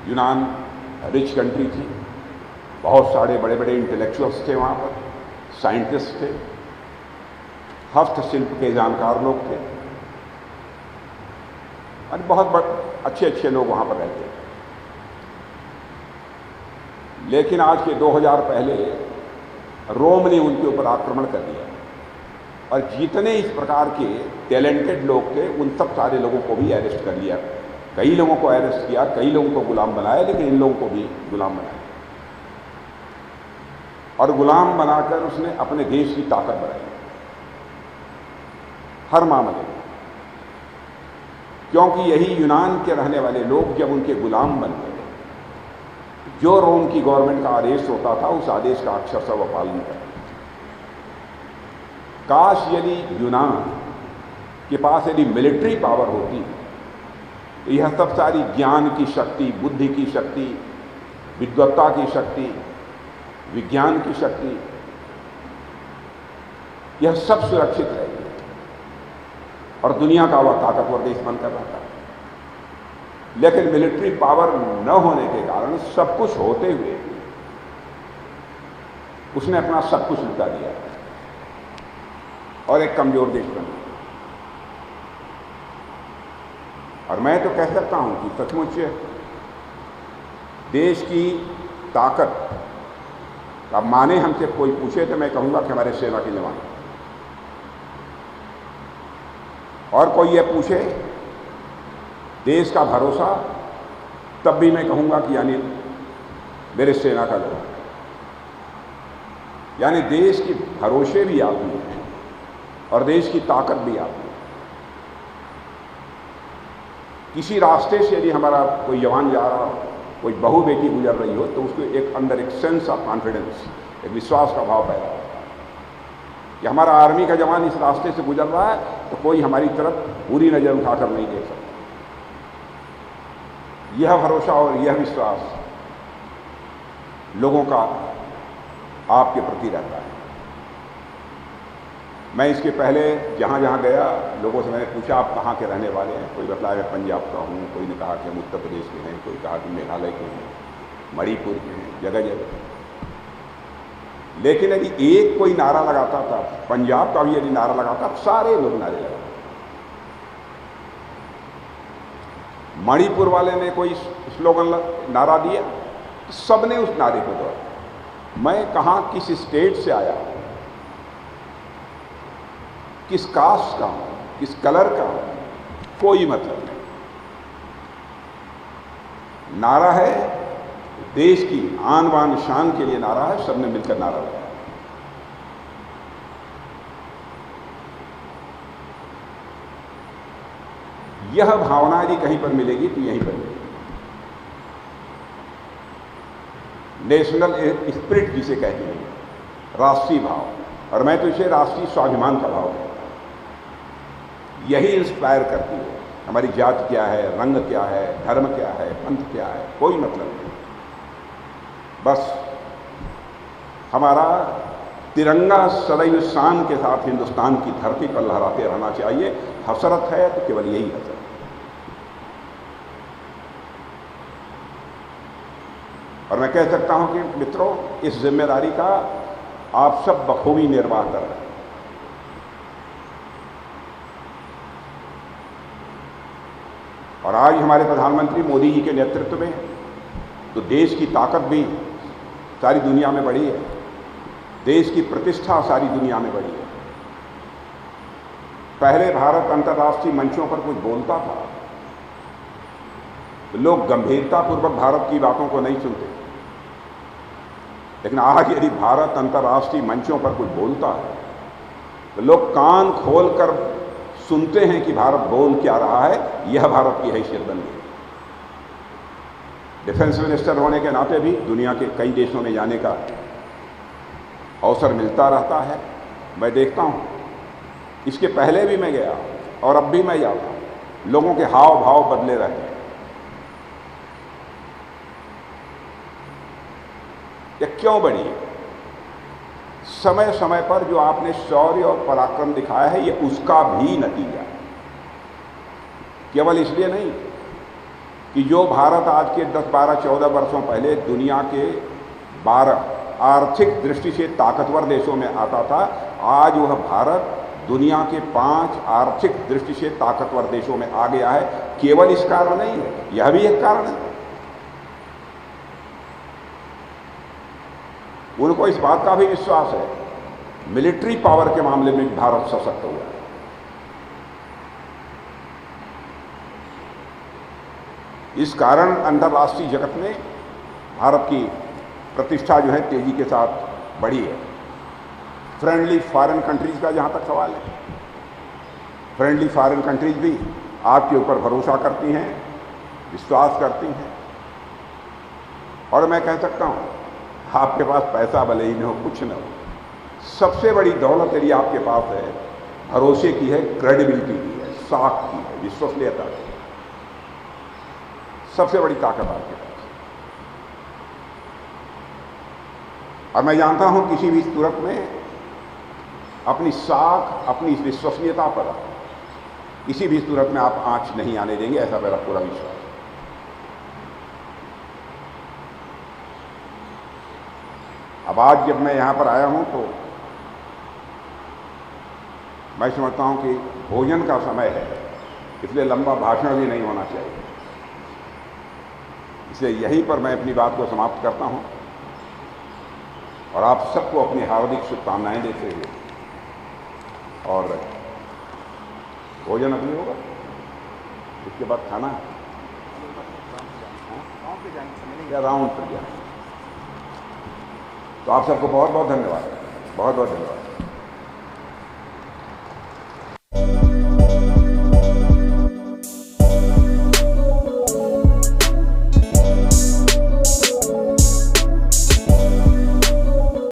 यूनान rich country थी, बहुत सारे बड़े बड़े इंटेलेक्चुअल्स थे वहाँ पर, साइंटिस्ट थे, हस्तशिल्प के जानकार लोग थे और बहुत अच्छे अच्छे लोग वहाँ पर रहते थे। लेकिन आज के 2000 पहले रोम ने उनके ऊपर आक्रमण कर दिया और जितने इस प्रकार के टैलेंटेड लोग थे उन सब सारे लोगों को भी अरेस्ट कर लिया। कई लोगों को अरेस्ट किया, कई लोगों को गुलाम बनाया, लेकिन इन लोगों को भी गुलाम बनाया और गुलाम बनाकर उसने अपने देश की ताकत बढ़ाई हर मामले में। क्योंकि यही यूनान के रहने वाले लोग जब उनके गुलाम बन गए, जो रोम की गवर्नमेंट का आदेश होता था उस आदेश का अक्षरशः वह पालन करते। काश यदि यूनान के पास यदि मिलिट्री पावर होती तो यह सब सारी ज्ञान की शक्ति, बुद्धि की शक्ति, विद्वत्ता की शक्ति, विज्ञान की शक्ति, यह सब सुरक्षित रहेगी और दुनिया का वह ताकतवर देश बनकर रहता। लेकिन मिलिट्री पावर न होने के कारण, सब कुछ होते हुए उसने अपना सब कुछ लुटा दिया और एक कमजोर देश बन गया। और मैं तो कह सकता हूं कि सचमुच देश की ताकत का माने हमसे कोई पूछे तो मैं कहूंगा कि हमारे सेना के जवान, और कोई ये पूछे देश का भरोसा, तब भी मैं कहूंगा कि यानी मेरे सेना का जवान। यानी देश की भरोसे भी आप में हैं और देश की ताकत भी आप में। किसी रास्ते से यदि हमारा कोई जवान जा रहा हो, कोई बहू बेटी गुजर रही हो, तो उसको एक अंदर एक सेंस ऑफ कॉन्फिडेंस, एक विश्वास का भाव पैदा होता है कि हमारा आर्मी का जवान इस रास्ते से गुजर रहा है तो कोई हमारी तरफ बुरी नजर उठाकर नहीं देख सकता। यह भरोसा और यह विश्वास लोगों का आपके प्रति रहता है। मैं इसके पहले जहाँ जहाँ गया, लोगों से मैंने पूछा आप कहाँ के रहने वाले हैं। कोई बताया मैं पंजाब का हूँ, कोई ने कहा कि हम उत्तर प्रदेश के हैं, कोई कहा कि मेघालय के हैं, मणिपुर के हैं, जगह जगह। लेकिन यदि एक कोई नारा लगाता था, पंजाब का भी यदि नारा लगाता, सारे लोग नारे लगाते। मणिपुर वाले ने कोई स्लोगन नारा दिया, सबने उस नारे को दोहराया। मैं कहाँ किस स्टेट से आया, किस कास्ट का हूं, किस कलर का हूं, कोई मतलब नहीं। नारा है देश की आन बान शान के लिए नारा है, सबने मिलकर नारा लगाया। यह भावना यदि कहीं पर मिलेगी तो यहीं पर मिलेगी। नेशनल स्पिरिट जिसे कहते हैं, राष्ट्रीय भाव, और मैं तो इसे राष्ट्रीय स्वाभिमान का भाव कहता हूं। यही इंस्पायर करती है। हमारी जात क्या है, रंग क्या है, धर्म क्या है, पंथ क्या है, कोई मतलब नहीं। बस हमारा तिरंगा सदैव शान के साथ हिंदुस्तान की धरती पर लहराते रहना चाहिए। हसरत है तो केवल यही हसरत। और मैं कह सकता हूं कि मित्रों, इस जिम्मेदारी का आप सब बखूबी निर्वाह कर रहे हैं। और आज हमारे प्रधानमंत्री मोदी जी के नेतृत्व में तो देश की ताकत भी सारी दुनिया में बढ़ी है, देश की प्रतिष्ठा सारी दुनिया में बढ़ी है। पहले भारत अंतर्राष्ट्रीय मंचों पर कुछ बोलता था तो लोग गंभीरतापूर्वक भारत की बातों को नहीं सुनते, लेकिन आज यदि भारत अंतर्राष्ट्रीय मंचों पर कुछ बोलता है तो लोग कान खोलकर सुनते हैं कि भारत बोल क्या रहा है। यह भारत की हैसियत बन गई। डिफेंस मिनिस्टर होने के नाते भी दुनिया के कई देशों में जाने का अवसर मिलता रहता है। मैं देखता हूं, इसके पहले भी मैं गया और अब भी मैं जाता हूं, लोगों के हाव भाव बदले रहते हैं। यह क्यों बनी? समय समय पर जो आपने शौर्य और पराक्रम दिखाया है, यह उसका भी नतीजा है। केवल इसलिए नहीं कि जो भारत आज के 10, 12, 14 वर्षों पहले दुनिया के 12 आर्थिक दृष्टि से ताकतवर देशों में आता था, आज वह भारत दुनिया के 5 आर्थिक दृष्टि से ताकतवर देशों में आ गया है। केवल इस कारण नहीं है, यह भी एक कारण है। उनको इस बात का भी विश्वास है, मिलिट्री पावर के मामले में भारत सशक्त हुआ है। इस कारण अंतर्राष्ट्रीय जगत में भारत की प्रतिष्ठा जो है तेजी के साथ बढ़ी है। फ्रेंडली फॉरेन कंट्रीज का जहां तक सवाल है, फ्रेंडली फॉरेन कंट्रीज भी आपके ऊपर भरोसा करती हैं, विश्वास करती हैं। और मैं कह सकता हूं, आपके पास पैसा भले ही न हो, कुछ न हो, सबसे बड़ी दौलत यदि आपके पास है, भरोसे की है, क्रेडिबिलिटी की है, साख की है, विश्वसनीयता की है। सबसे बड़ी ताकत आपके पास। और मैं जानता हूं किसी भी सूरत में अपनी साख, अपनी विश्वसनीयता पर किसी भी सूरत में आप आंच नहीं आने देंगे, ऐसा मेरा पूरा विश्वास है। अब आज जब मैं यहां पर आया हूं तो मैं समझता हूं कि भोजन का समय है, इसलिए लंबा भाषण भी नहीं होना चाहिए। इसलिए यहीं पर मैं अपनी बात को समाप्त करता हूं और आप सबको अपनी हार्दिक शुभकामनाएं देते हुए, और भोजन अभी होगा, इसके बाद खाना या राउंड पर जाए। तो आप सबको बहुत बहुत धन्यवाद, बहुत बहुत धन्यवाद।